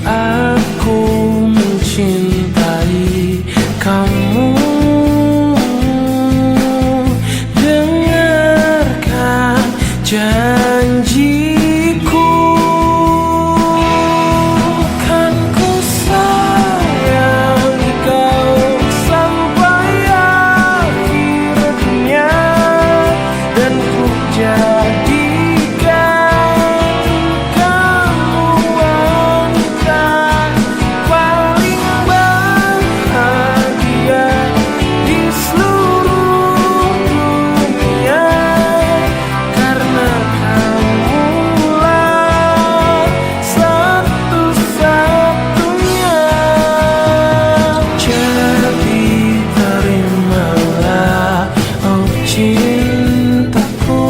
Aku mencintai kamu. Dengarkan janjiku, kan ku sayangi kau sampai akhir dunia, dan ku jadikan kamu wanita paling bahagia di seluruh dunia, karena kamulah satu-satunya. Jadi terimalah, oh cintaku,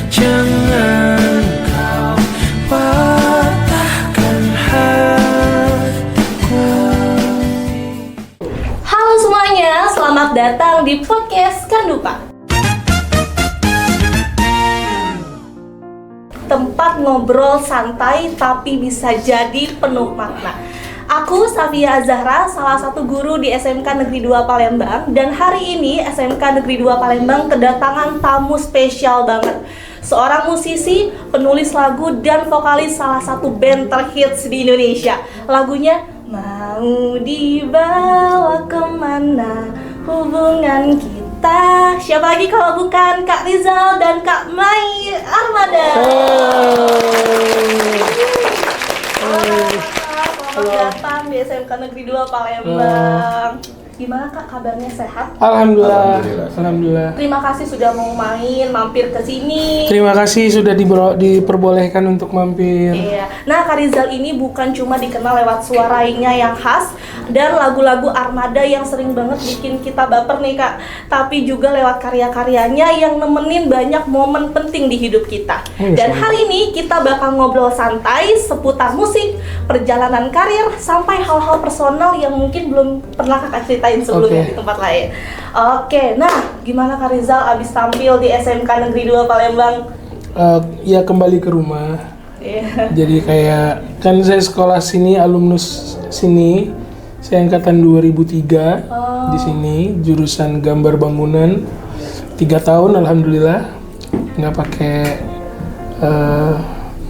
jangan kau patahkan hatiku. Halo semuanya, selamat datang di podcast Kandupa. Tempat ngobrol santai tapi bisa jadi penuh makna. Aku Safia Zahra, salah satu guru di SMK Negeri 2 Palembang, dan hari ini SMK Negeri 2 Palembang kedatangan tamu spesial banget. Seorang musisi, penulis lagu, dan vokalis salah satu band terhits di Indonesia. Lagunya Mau Dibawa Kemana Hubungan Kita. Siapa lagi kalau bukan Kak Rizal dan Kak Mai Armada. Selamat datang di SMK Negeri 2 Palembang. Gimana Kak, kabarnya sehat? Alhamdulillah. Alhamdulillah. Terima kasih sudah mau mampir ke sini. Terima kasih sudah diperbolehkan untuk mampir. Iya. Nah, Kak Rizal ini bukan cuma dikenal lewat suaranya yang khas dan lagu-lagu Armada yang sering banget bikin kita baper nih Kak, tapi juga lewat karya-karyanya yang nemenin banyak momen penting di hidup kita. Dan hari ini kita bakal ngobrol santai seputar musik, perjalanan karir, sampai hal-hal personal yang mungkin belum pernah Kakak ceritain sebelumnya di tempat lain. Oke, nah gimana Kak Rizal abis tampil di SMK Negeri 2 Palembang? Ya kembali ke rumah. Iya. Jadi kayak kan saya sekolah sini, alumnus sini. Saya angkatan 2003 di sini, jurusan gambar bangunan. 3 tahun alhamdulillah.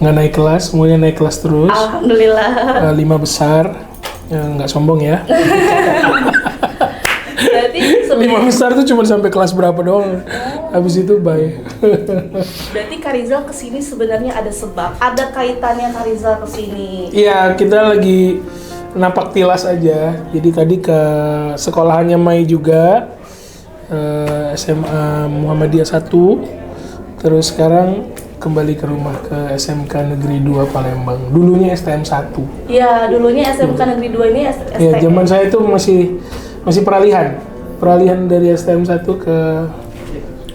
Nggak naik kelas, semuanya naik kelas terus. Alhamdulillah. 5 besar. Nggak sombong ya. Berarti 5 besar tuh cuma sampai kelas berapa doang. Habis itu bye. Berarti Kak Rizal kesini sebenarnya ada sebab, ada kaitannya Kak Rizal kesini. Iya, kita lagi napak tilas aja. Jadi tadi ke sekolahannya Mai juga, SMA Muhammadiyah 1. Terus sekarang kembali ke rumah ke SMK Negeri 2 Palembang. Dulunya STM 1. Iya, dulunya SMK Negeri 2 ini STM. Ya, zaman saya itu masih peralihan dari STM 1 ke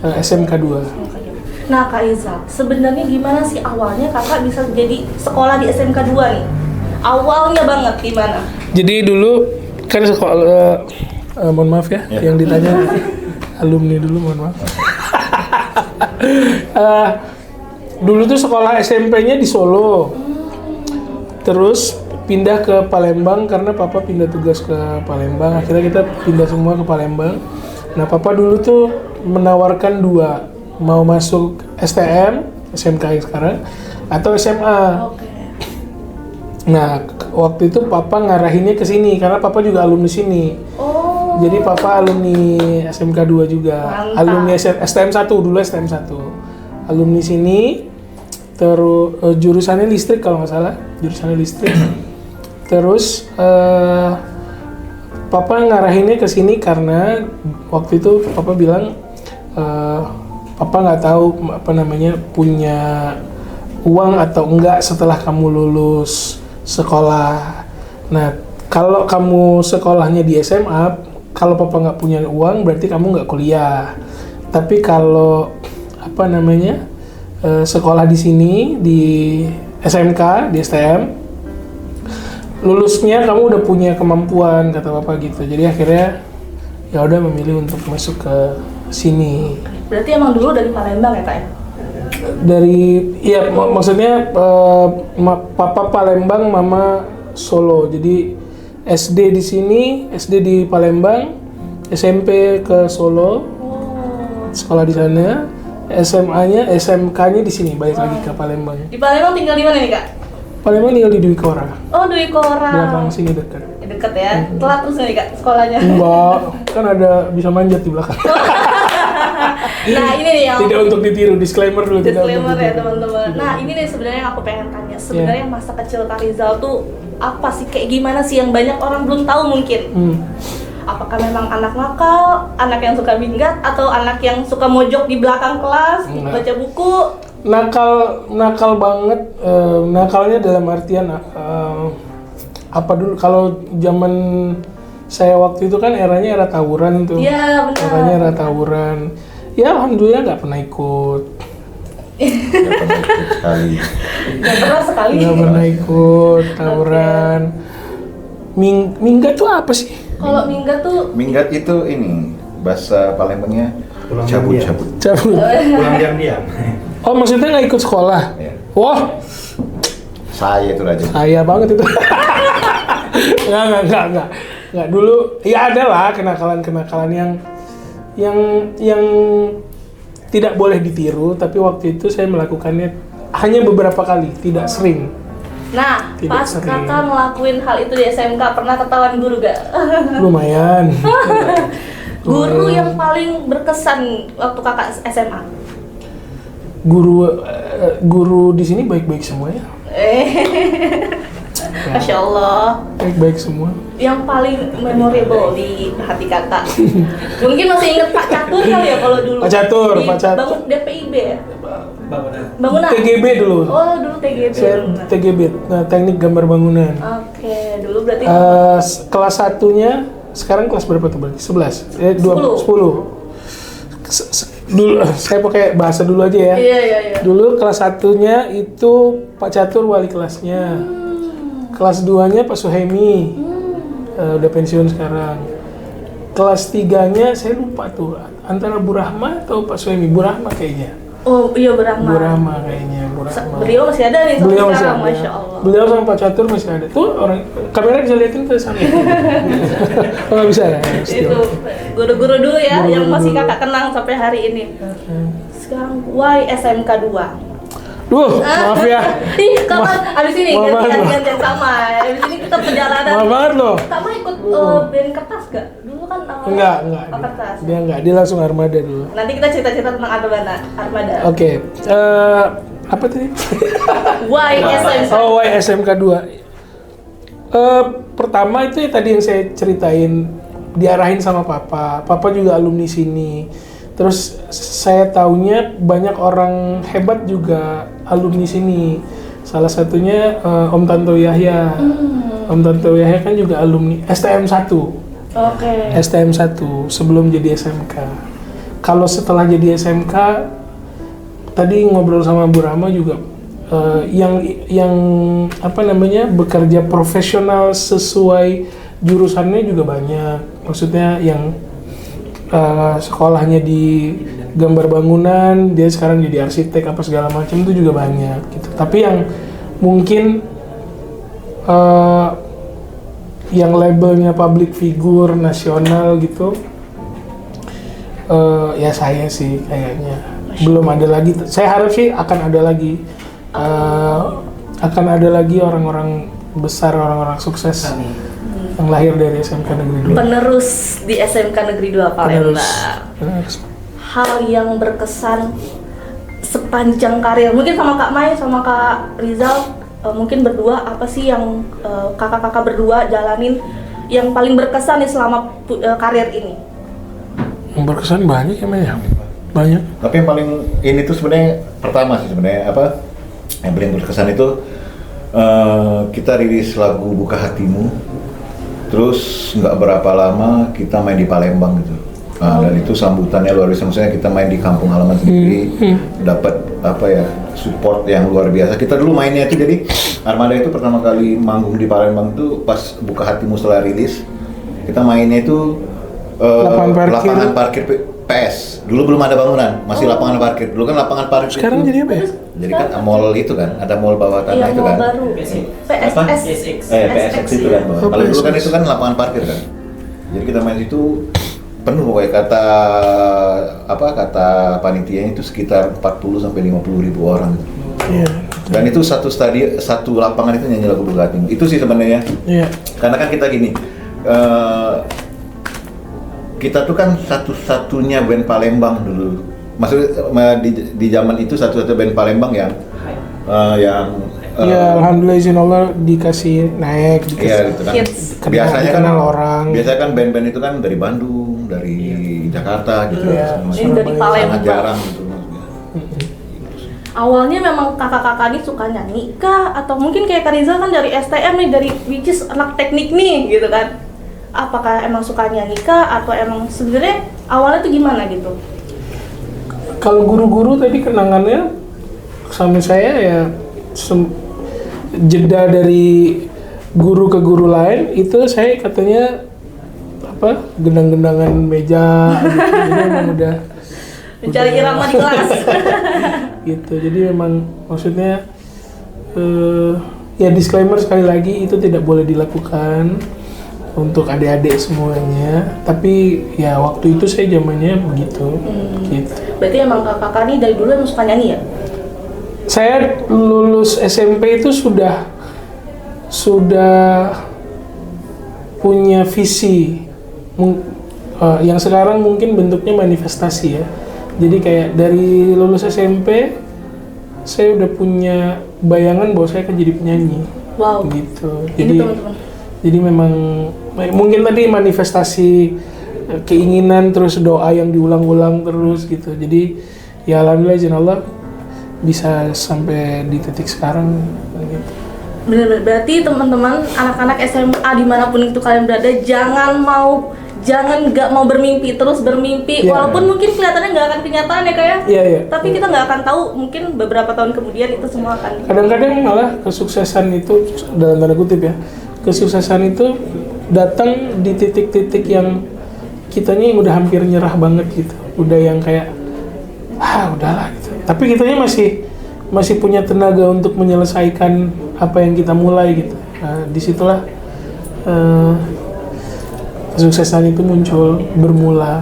SMK 2. Nah Kak Rizal, sebenarnya gimana sih awalnya Kakak bisa jadi sekolah di SMK 2 nih? Awalnya banget gimana? Jadi dulu kan sekolah, mohon maaf ya, yang ditanya alumni dulu, mohon maaf. Dulu tuh sekolah SMP-nya di Solo, terus pindah ke Palembang karena papa pindah tugas ke Palembang. Akhirnya kita pindah semua ke Palembang. Nah, papa dulu tuh menawarkan 2, mau masuk STM, SMK yang sekarang, atau SMA. Nah, waktu itu papa ngarahinnya ke sini karena papa juga alumni sini. Jadi papa alumni SMK 2 juga. Mantap. Alumni STM 1, dulu STM 1. Alumni sini, terus jurusannya listrik kalau nggak salah, jurusannya listrik. Terus papa ngarahinnya ke sini karena waktu itu papa bilang papa nggak tahu punya uang atau enggak setelah kamu lulus sekolah. Nah, kalau kamu sekolahnya di SMA, kalau papa nggak punya uang berarti kamu nggak kuliah. Tapi kalau sekolah di sini di SMK, di STM, lulusnya kamu udah punya kemampuan, kata papa gitu. Jadi akhirnya ya udah memilih untuk masuk ke sini. Berarti emang dulu dari Palembang ya Kak ya? Maksudnya papa Palembang, mama Solo. Jadi SD di sini, SD di Palembang, SMP ke Solo, sekolah di sana, SMK-nya di sini, balik lagi ke Palembang. Di Palembang tinggal di mana nih Kak? Palembang tinggal di Dwi Kora. Oh, Dwi Kora. Belakang sini dekat. Deket ya. Telat terus nih Kak sekolahnya. Enggak, kan ada bisa manjat di belakang. Nah, ini nih yang Tidak untuk ditiru, disclaimer dulu. disclaimer ya teman-teman. Nah, ini nih sebenarnya yang aku pengen tanya. Sebenarnya masa kecil Kak Rizal tuh apa sih, kayak gimana sih yang banyak orang belum tahu mungkin? Apakah memang anak nakal, anak yang suka minggat, atau anak yang suka mojok di belakang kelas, baca buku? Nakal banget. Nakalnya dalam artian apa dulu, kalau zaman saya waktu itu kan eranya era tawuran tuh. Iya, benar. Eranya era tawuran. Ya alhamdulillah nggak pernah ikut. Sekali. Nggak pernah ikut tawuran. Minggat tuh apa sih? Kalau minggat tuh? Minggat itu ini bahasa Palembangnya cabut. Pulang diam-diam. Oh, maksudnya nggak ikut sekolah? Ya. Wah, Saya itu Raja. saya banget itu. Nggak dulu. Ya ada lah kenakalan yang tidak boleh ditiru, tapi waktu itu saya melakukannya hanya beberapa kali, tidak sering. Nah, Tidak pas sering. Kakak ngelakuin hal itu di SMK, pernah ketahuan guru gak? Lumayan. Guru yang paling berkesan waktu Kakak SMA? Guru di sini baik-baik semua ya. Masya Allah. Baik-baik semua. Yang paling memorable di hati Kakak? Mungkin masih inget Pak Catur kali ya kalau dulu? Pak Catur. Bangun DPIB ya? Bangunan? TGB dulu. Oh, dulu TGB. Saya TGB, teknik gambar bangunan. Oke, dulu berarti Kelas 1-nya, sekarang kelas berapa tuh berarti? 11? 10. Dulu, saya pakai bahasa dulu aja ya. Iya. Dulu kelas 1-nya itu Pak Catur wali kelasnya. Kelas 2-nya Pak Suhaimi. Udah pensiun sekarang. Kelas 3-nya saya lupa tuh, antara Bu Rahma atau Pak Suhaimi. Bu Rahma kayaknya. Oh iya, Rahma. Bu Rahma kayaknya, Bu Rahma. Beliau masih ada nih sampai Beliau masih sekarang, ada. Masya Allah. Beliau sama Pak Catur masih ada. Tuh orang kamera bisa liatin ke sana. Oh, nggak bisa ya? Itu guru-guru dulu ya, Guru-guru yang masih dulu. Kakak kenang sampai hari ini. Sekarang why SMK 2? Duh, maaf ya. Ih, kapan abis ini Maaf banget ganti yang sama. Abis ini kita perjalanan. Maaf banget loh. Kamu ikut band kertas gak? Dulu kan awalnya Enggak. kertas. Dia enggak, dia langsung armada dulu. Nanti kita cerita-cerita tentang Armada. Oke. Apa tadi? Why SMK? Oh, why SMK 2? Pertama itu ya tadi yang saya ceritain, diarahin sama papa. Papa juga alumni sini. Terus saya taunya banyak orang hebat juga alumni sini. Salah satunya Om Tanto Yahya. Om Tanto Yahya kan juga alumni STM 1. Oke. STM 1 sebelum jadi SMK. Kalau setelah jadi SMK, tadi ngobrol sama Bu Rama juga, yang apa namanya, bekerja profesional sesuai jurusannya juga banyak. Maksudnya yang sekolahnya di gambar bangunan, dia sekarang jadi arsitek apa segala macam, itu juga banyak gitu. Tapi yang mungkin yang labelnya public figure nasional gitu, ya saya sih kayaknya belum ada lagi. Saya harap sih akan ada lagi, orang-orang besar, orang-orang sukses yang lahir dari SMK Negeri 2. Penerus di SMK Negeri 2 Palembang. Penerus. Hal yang berkesan sepanjang karir, mungkin sama Kak Mai, sama Kak Rizal, mungkin berdua, apa sih yang kakak-kakak berdua jalanin yang paling berkesan nih selama karir ini? Yang berkesan banyak ya, Maya? Banyak. Tapi yang paling ini tuh sebenarnya pertama sih sebenarnya apa? Yang paling berkesan itu kita rilis lagu Buka Hatimu. Terus nggak berapa lama kita main di Palembang gitu. Nah, dan itu sambutannya luar biasa. Maksudnya kita main di kampung halaman sendiri, dapat apa ya, support yang luar biasa. Kita dulu mainnya itu, jadi Armada itu pertama kali manggung di Palembang tuh pas Buka Hatimu setelah rilis. Kita mainnya itu Lapangan parkir PS. Dulu belum ada bangunan, masih lapangan parkir. Dulu kan lapangan parkir. Sekarang itu, jadi apa ya? jadi kan mall itu kan, ada mall bawah tanah Iya, itu mau kan. baru. Apa? PSX. PSX itu kan. Oh, Kalau dulu kan PSX. itu kan lapangan parkir kan. Jadi kita main itu penuh pokoknya kata panitianya itu sekitar 40 sampai 50 ribu orang. Iya. Dan itu satu lapangan itu nyanyi lagu Buka Hatimu. Itu sih sebenarnya. Iya. Karena kan kita gini, kita tuh kan satu-satunya band Palembang dulu. Maksudnya di zaman itu satu-satunya band Palembang yang Ya alhamdulillah izin Allah dikasih naik, iya dikasih gitu kan. Hits. dikenal orang. Biasanya kan band-band itu kan dari Bandung, dari Jakarta gitu. Iya. Ini dari Palembang. Sangat jarang gitu maksudnya. Awalnya memang kakak-kakak ini suka nyanyi kah? Atau mungkin kayak Kak Rizal kan dari STM nih, dari which is anak teknik nih gitu kan. Apakah emang suka nyanyi kah? Atau emang sebenarnya awalnya tuh gimana gitu? Kalau guru-guru tadi kenangannya sama saya ya jeda dari guru ke guru lain itu saya katanya gendang-gendangan meja gitu. Jadi emang udah Mencari irama di kelas. gitu. Jadi memang maksudnya ya disclaimer sekali lagi itu tidak boleh dilakukan untuk adik-adik semuanya. Tapi ya waktu itu saya zamannya begitu. Gitu. Berarti emang kakak-kakak ini dari dulu emang suka nyanyi ya? Saya lulus SMP itu sudah punya visi yang sekarang mungkin bentuknya manifestasi ya. Jadi kayak dari lulus SMP saya udah punya bayangan bahwa saya akan jadi penyanyi. Wow. Gitu. Ini teman-teman. Jadi memang mungkin tadi manifestasi keinginan terus doa yang diulang-ulang terus gitu. Jadi ya alhamdulillah izin Allah bisa sampai di titik sekarang gitu. Bener-bener, berarti teman-teman anak-anak SMA dimanapun itu kalian berada jangan nggak mau bermimpi, terus bermimpi Iya. walaupun mungkin kelihatannya nggak akan kenyataan ya kayak Iya, iya. tapi kita nggak akan tahu mungkin beberapa tahun kemudian itu semua akan Kadang-kadang malah kesuksesan itu dalam tanda kutip ya, kesuksesan itu datang di titik-titik yang kitanya yang udah hampir nyerah banget gitu, udah yang kayak udahlah gitu. Tapi kitanya masih punya tenaga untuk menyelesaikan apa yang kita mulai gitu. Nah, disitulah kesuksesan itu muncul, bermula.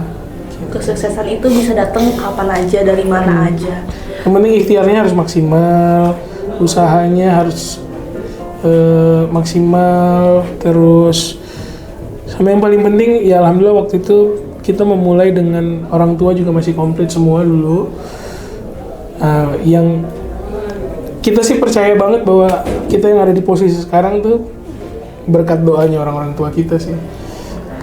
kesuksesan itu bisa datang kapan aja dari mana aja. Yang penting ikhtiarnya harus maksimal, usahanya harus maksimal, terus sama yang paling penting ya alhamdulillah waktu itu kita memulai dengan orang tua juga masih komplit semua dulu. Yang kita sih percaya banget bahwa kita yang ada di posisi sekarang tuh berkat doanya orang-orang tua kita sih.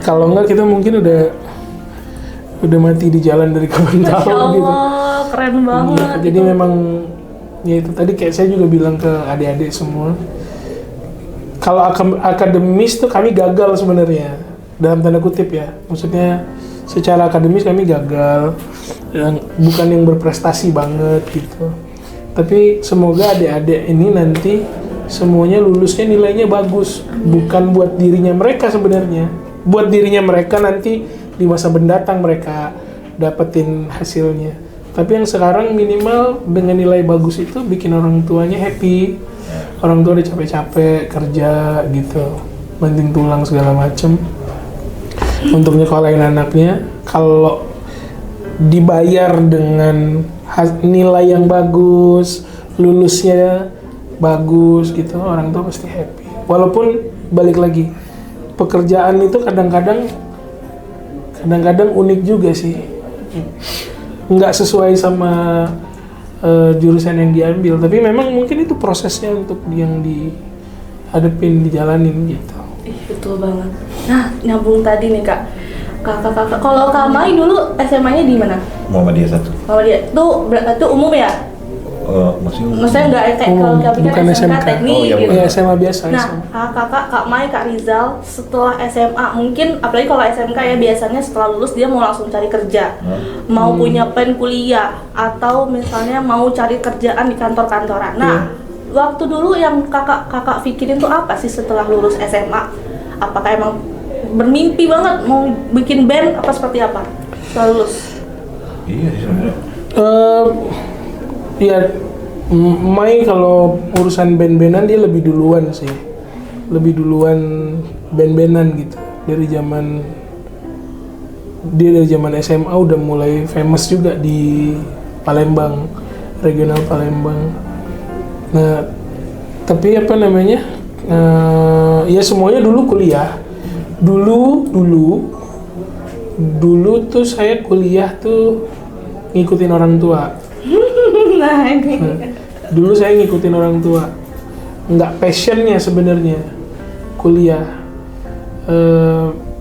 Kalau enggak kita mungkin udah mati di jalan dari kawan Masya tahu gitu. Allah, keren banget. Iya, jadi memang ya itu tadi kayak saya juga bilang ke adik-adik semua. Kalau akademis tuh kami gagal sebenarnya dalam tanda kutip ya. Maksudnya secara akademis kami gagal, bukan yang berprestasi banget gitu. Tapi semoga adik-adik ini nanti semuanya lulusnya nilainya bagus, bukan buat dirinya mereka sebenarnya, buat dirinya mereka nanti di masa mendatang mereka dapetin hasilnya. Tapi yang sekarang minimal dengan nilai bagus itu bikin orang tuanya happy. Orang tua udah capek-capek kerja gitu, banting tulang segala macem untuk nyekolahin anaknya. Kalau dibayar dengan nilai yang bagus, lulusnya bagus gitu, orang tua pasti happy. Walaupun balik lagi, pekerjaan itu kadang-kadang unik juga sih, nggak sesuai sama jurusan yang diambil, tapi memang mungkin itu prosesnya untuk yang dihadapin, dijalanin gitu. Ih, betul banget. Nah, nyambung tadi nih Kak. Kakak-kakak, kalau Kak Mai dulu SMA-nya di mana? Muhammadiyah 1. Muhammadiyah. Itu umum ya? Maksudnya nggak kayak kalau Kak bukan kan SMK SMK. teknik Oh, iya, gitu. Ya SMA biasa. Nah, SMA. Kak Mai, Kak Rizal setelah SMA mungkin apalagi kalau SMK ya biasanya setelah lulus dia mau langsung cari kerja. Mau punya plan kuliah atau misalnya mau cari kerjaan di kantor-kantoran. Nah, waktu dulu yang kakak pikirin tuh apa sih setelah lulus SMA? Apakah emang bermimpi banget mau bikin band apa seperti apa setelah lulus? Iya sebenarnya. Ya, Mai kalau urusan band-bandan dia lebih duluan sih, lebih duluan band-bandan gitu. Dia dari zaman SMA udah mulai famous juga di Palembang, regional Palembang. Nah, tapi apa namanya? Ya semuanya dulu kuliah. Dulu tuh saya kuliah tuh ngikutin orang tua. Nah ini. Dulu saya ngikutin orang tua, nggak passionnya sebenarnya kuliah.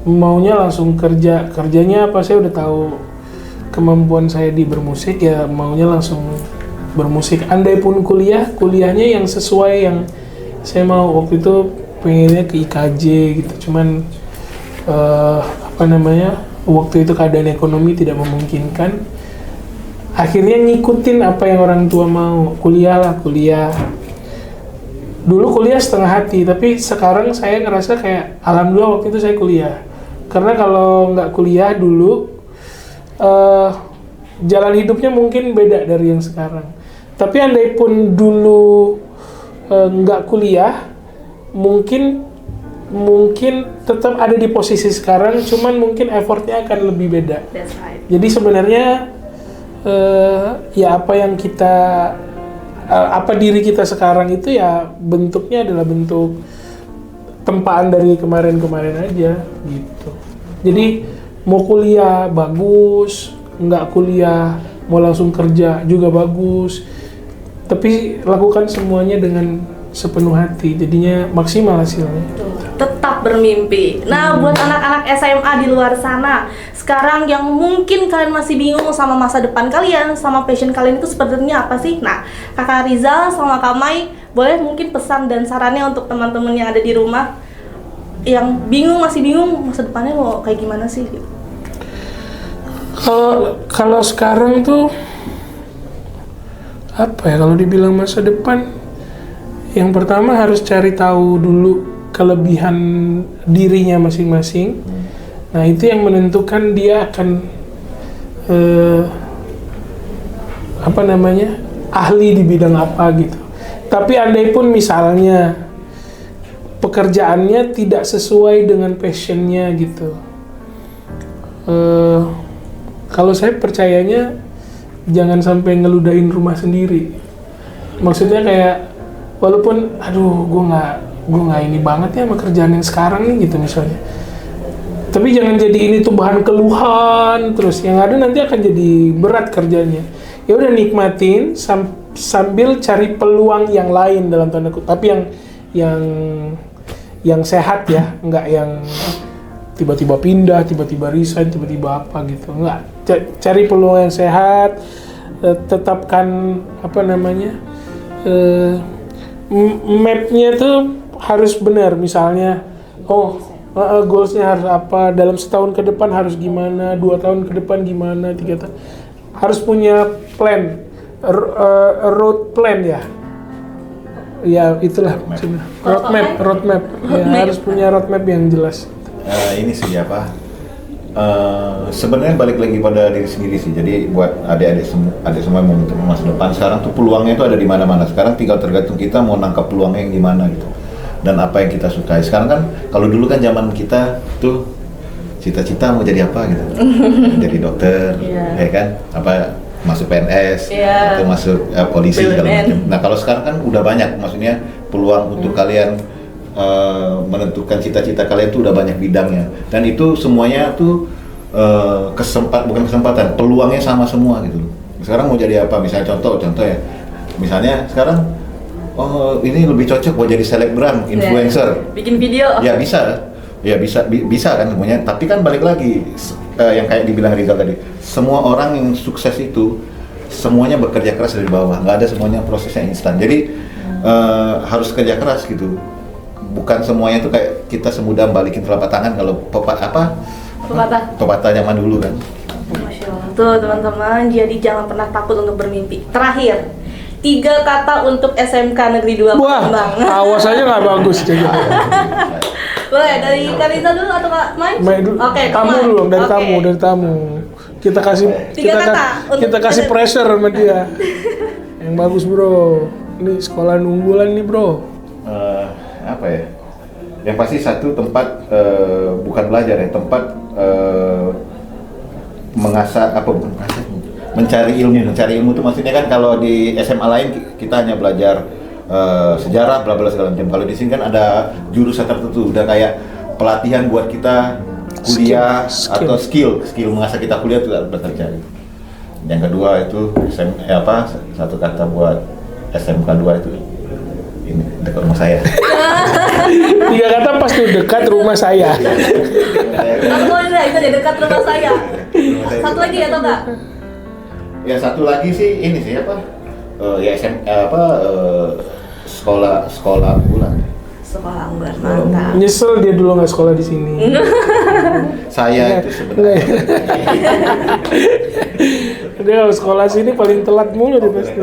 Maunya langsung kerjanya apa, saya udah tahu kemampuan saya di bermusik, ya maunya langsung bermusik. Andai pun kuliahnya yang sesuai yang saya mau. Waktu itu pengennya ke IKJ gitu, cuman waktu itu keadaan ekonomi tidak memungkinkan. Akhirnya ngikutin apa yang orang tua mau, kuliah. Dulu kuliah setengah hati, tapi sekarang saya ngerasa kayak alhamdulillah waktu itu saya kuliah. Karena kalau nggak kuliah dulu, jalan hidupnya mungkin beda dari yang sekarang. Tapi andai pun dulu nggak kuliah, mungkin tetap ada di posisi sekarang, cuman mungkin effortnya akan lebih beda. That's right. Jadi sebenarnya ya apa diri kita sekarang itu ya bentuknya adalah bentuk tempaan dari kemarin-kemarin aja gitu. Jadi mau kuliah bagus, nggak kuliah mau langsung kerja juga bagus. Tapi lakukan semuanya dengan sepenuh hati, jadinya maksimal hasilnya. Tetap bermimpi. Nah, buat anak-anak SMA di luar sana, sekarang yang mungkin kalian masih bingung sama masa depan kalian, sama passion kalian itu sebenarnya apa sih? Nah, Kakak Rizal sama Kak Mai, boleh mungkin pesan dan sarannya untuk teman-teman yang ada di rumah yang masih bingung masa depannya mau kayak gimana sih? Kalau sekarang tuh apa ya, kalau dibilang masa depan, yang pertama harus cari tahu dulu kelebihan dirinya masing-masing. Nah, itu yang menentukan dia akan ahli di bidang apa gitu. Tapi andai pun misalnya pekerjaannya tidak sesuai dengan passionnya gitu, kalau saya percayanya jangan sampai ngeludahin rumah sendiri. Maksudnya kayak walaupun gue nggak ini banget ya sama kerjaan yang sekarang nih gitu misalnya, tapi jangan jadi ini tuh bahan keluhan terus, yang ada nanti akan jadi berat kerjanya. Ya udah, nikmatin sambil cari peluang yang lain dalam tanda kutip, tapi yang sehat ya, nggak yang tiba-tiba pindah, tiba-tiba resign, tiba-tiba apa gitu. Nggak, cari peluang yang sehat, tetapkan mapnya tuh harus benar. Misalnya, goalsnya harus apa, dalam setahun ke depan harus gimana, 2 tahun ke depan gimana, 3 tahun. Harus punya plan, road plan ya. Ya itulah maksudnya. Roadmap. Ya, harus punya roadmap yang jelas. Ini sih apa? Sebenarnya balik lagi pada diri sendiri sih. Jadi buat adik semua yang mau untuk masa depan, sekarang tuh peluangnya itu ada di mana-mana. Sekarang tinggal tergantung kita mau nangkap peluangnya yang gimana gitu, dan apa yang kita sukai. Sekarang kan kalau dulu kan zaman kita tuh cita-cita mau jadi apa gitu, jadi dokter, ya kan? Apa masuk PNS, atau masuk polisi segala macam. Nah kalau sekarang kan udah banyak, maksudnya peluang untuk kalian menentukan cita-cita kalian tuh udah banyak bidangnya, dan itu semuanya tuh bukan kesempatan, peluangnya sama semua gitu. Sekarang mau jadi apa? Misalnya contoh ya, misalnya sekarang ini lebih cocok buat jadi selebgram, influencer, bikin video. Ya bisa kan semuanya. Tapi kan balik lagi yang kayak dibilang Rizal tadi, semua orang yang sukses itu semuanya bekerja keras dari bawah, nggak ada semuanya prosesnya instan. Jadi harus kerja keras gitu. Bukan semuanya tuh kayak kita semudah balikin telapak tangan kalau pepatah zaman dulu kan. Masya Allah. Tuh teman-teman, jadi jangan pernah takut untuk bermimpi. Terakhir, 3 kata untuk SMK Negeri 2 Palembang. Wah, awas aja nggak bagus jadi. Boleh dari Kak Riza dulu atau Kak Mai? Mai dulu. Oke, tamu Mai. dulu, dari Oke. tamu. Kita kasih Tiga kata untuk kita kasih ada- pressure sama dia. Yang bagus bro. Ini sekolah unggulan nih bro. Apa ya? Yang pasti satu tempat bukan belajar ya, tempat mengasah apa bukan mengasah, mencari ilmu itu maksudnya kan kalau di SMA lain kita hanya belajar sejarah bla bla segala macam. Kalau di sini kan ada jurusan tertentu, udah kayak pelatihan buat kita kuliah Skill. atau skill mengasah kita kuliah itu harus tercari. Yang kedua itu satu kata buat SMK 2 itu ini dekat rumah saya. 3 kata pas tuh dekat rumah saya. Aku mau ini itu di dekat rumah saya. Satu lagi atau enggak? Ya satu lagi sih ini sih apa? Sekolah unggulan. Sekolah unggulan, mantap. Nyesel dia dulu nggak sekolah di sini. Saya itu sebenarnya. Dia kalau sekolah sini paling telat mulu dia pasti.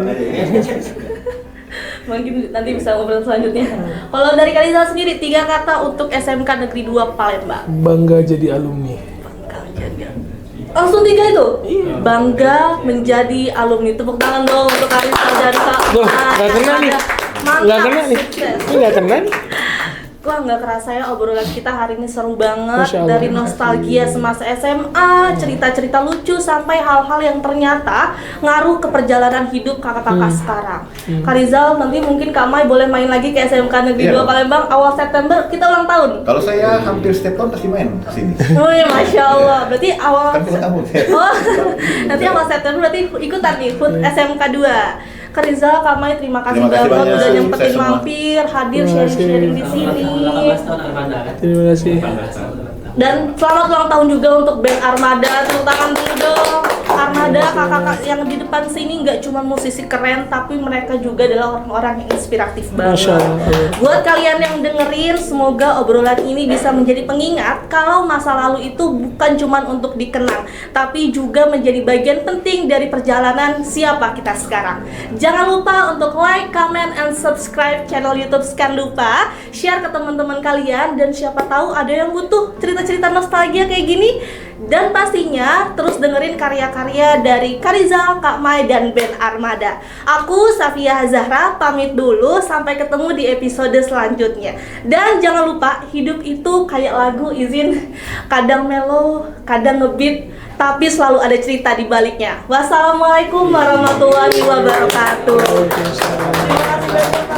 Mungkin nanti bisa ngobrol selanjutnya. Kalau dari Kaliza sendiri, 3 kata untuk SMK Negeri 2 Palembang. Bangga jadi alumni. Langsung 3 itu? Bangga menjadi alumni. Tepuk tangan dong untuk Kaliza dan Kak. Loh, nggak kena nih. Mantap, Nggak kena nih. sukses. Ini nggak kena nih. Wah, nggak kerasa ya obrolan kita hari ini seru banget. Masya Allah. Dari nostalgia semasa SMA, cerita-cerita lucu sampai hal-hal yang ternyata ngaruh ke perjalanan hidup kakak-kakak sekarang. Kak Rizal, nanti mungkin Kak Mai boleh main lagi ke SMK Negeri 2 Iya. Palembang awal September, kita ulang tahun. Kalau saya hampir setiap tahun pasti main ke sini. Wih, Masya Allah. Berarti awal Kan pulang kampung. Oh, nanti awal September berarti ikutan nih HUT SMK 2. Kak Rizal, Kak Mai, terima kasih Terima kasih banget banyak. udah Saya nyempetin semua. mampir, hadir Terima kasih. sharing-sharing di sini. 18 tahun Armada kan? Terima kasih. Dan selamat ulang tahun juga untuk band Armada. Tepuk tangan dulu dong. Armada, kakak-kakak yang di depan sini nggak cuma musisi keren, tapi mereka juga adalah orang-orang yang inspiratif banget. Masya Allah. Buat kalian yang dengerin, semoga obrolan ini bisa menjadi pengingat kalau masa lalu itu bukan cuma untuk dikenang, tapi juga menjadi bagian penting dari perjalanan siapa kita sekarang. Jangan lupa untuk like, comment, and subscribe channel YouTube Sekian Lupa. Share ke teman-teman kalian, dan siapa tahu ada yang butuh cerita-cerita nostalgia kayak gini. Dan pastinya terus dengerin karya-karya dari Kak Rizal, Kak Mai, dan band Armada. Aku Safia Zahra pamit dulu, sampai ketemu di episode selanjutnya. Dan jangan lupa, hidup itu kayak lagu, izin kadang mellow, kadang ngebeat, tapi selalu ada cerita di baliknya. Wassalamualaikum warahmatullahi wabarakatuh. Terima kasih banyak.